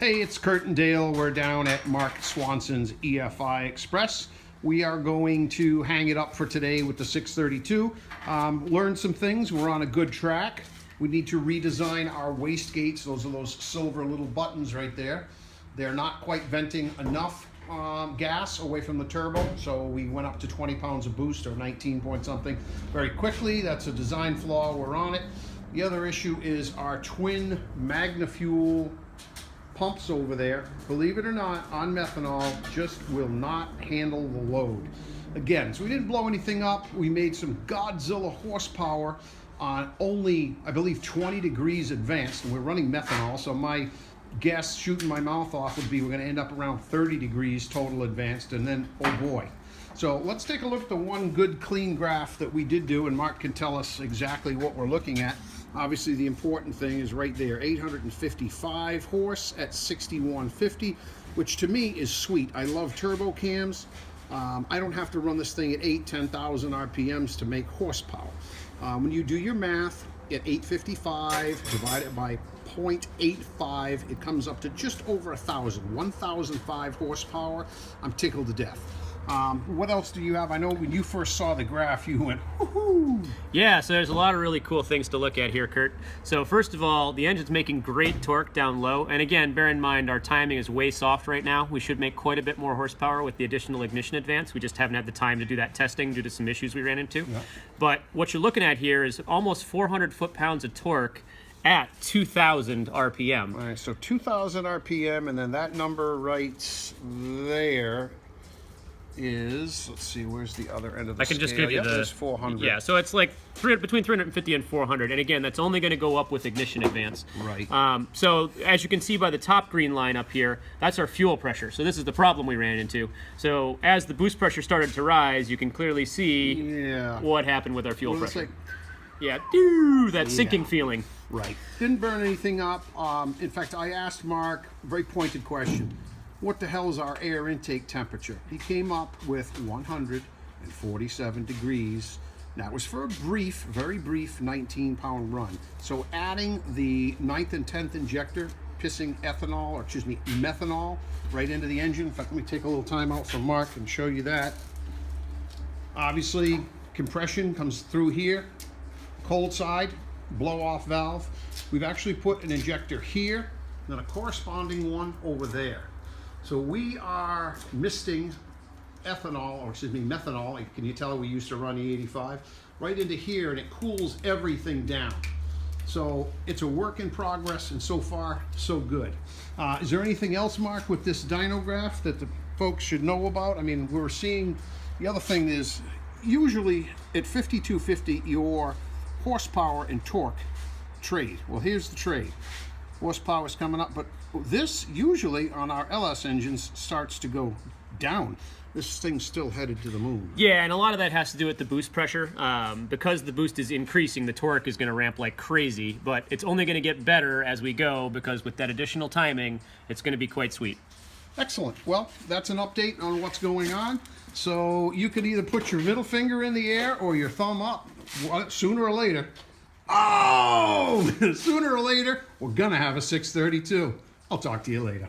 Hey, it's Kurt and Dale. We're down at Mark Swanson's EFI Express. We are going to hang it up for today with the 632. Learn some things. We're on a good track. We need to redesign our wastegates. Those are those silver little buttons right there. They're not quite venting enough gas away from the turbo, so we went up to 20 pounds of boost, or 19 point something, very quickly. That's a design flaw. We're on it. The other issue is our twin MagnaFuel pumps over there, believe it or not, on methanol, just will not handle the load. Again, so we didn't blow anything up. We made some Godzilla horsepower on only, I believe, 20 degrees advanced, and we're running methanol, so my guess, shooting my mouth off, would be we're going to end up around 30 degrees total advanced, and then, oh boy. So let's take a look at the one good clean graph that we did do, and Mark can tell us exactly what we're looking at. Obviously, the important thing is right there, 855 horse at 6150, which to me is sweet. I love turbo cams. I don't have to run this thing at 10,000 RPMs to make horsepower. When you do your math at 855 divided by 0.85, it comes up to just over 1,005 horsepower. I'm tickled to death. What else do you have? I know when you first saw the graph, you went, woohoo! Yeah, so there's a lot of really cool things to look at here, Kurt. So first of all, the engine's making great torque down low. And again, bear in mind, our timing is way soft right now. We should make quite a bit more horsepower with the additional ignition advance. We just haven't had the time to do that testing due to some issues we ran into. Yeah. But what you're looking at here is almost 400 foot-pounds of torque at 2,000 RPM. All right, so 2,000 RPM, and then that number right there is, let's see, where's the other end of the I can scale? just give you there's 400. Yeah, so it's like between 350 and 400, and again, that's only going to go up with ignition advance. Right. So as you can see by the top green line up here, that's our fuel pressure. So this is the problem we ran into. So as the boost pressure started to rise, you can clearly see what happened with our fuel pressure. Like, yeah, that sinking feeling. Right. Didn't burn anything up. In fact, I asked Mark a very pointed question. What the hell is our air intake temperature? He came up with 147 degrees. That was for a brief, very brief 19-pound run. So adding the 9th and 10th injector, pissing methanol right into the engine. In fact, let me take a little time out from Mark and show you that. Obviously, compression comes through here. Cold side, blow-off valve. We've actually put an injector here, then a corresponding one over there. So we are misting methanol, can you tell we used to run E85, right into here, and it cools everything down. So it's a work in progress, and so far, so good. Is there anything else, Mark, with this dyno graph that the folks should know about? I mean, we're seeing, the other thing is, usually at 5250, your horsepower and torque trade. Well, here's the trade. Horsepower is coming up, but this usually on our LS engines starts to go down. This thing's still headed to the moon. Yeah, and a lot of that has to do with the boost pressure. Because the boost is increasing, the torque is going to ramp like crazy, but it's only going to get better as we go, because with that additional timing, it's going to be quite sweet. Excellent. Well, that's an update on what's going on. So you could either put your middle finger in the air or your thumb up. Sooner or later, sooner or later, we're going to have a 632. I'll talk to you later.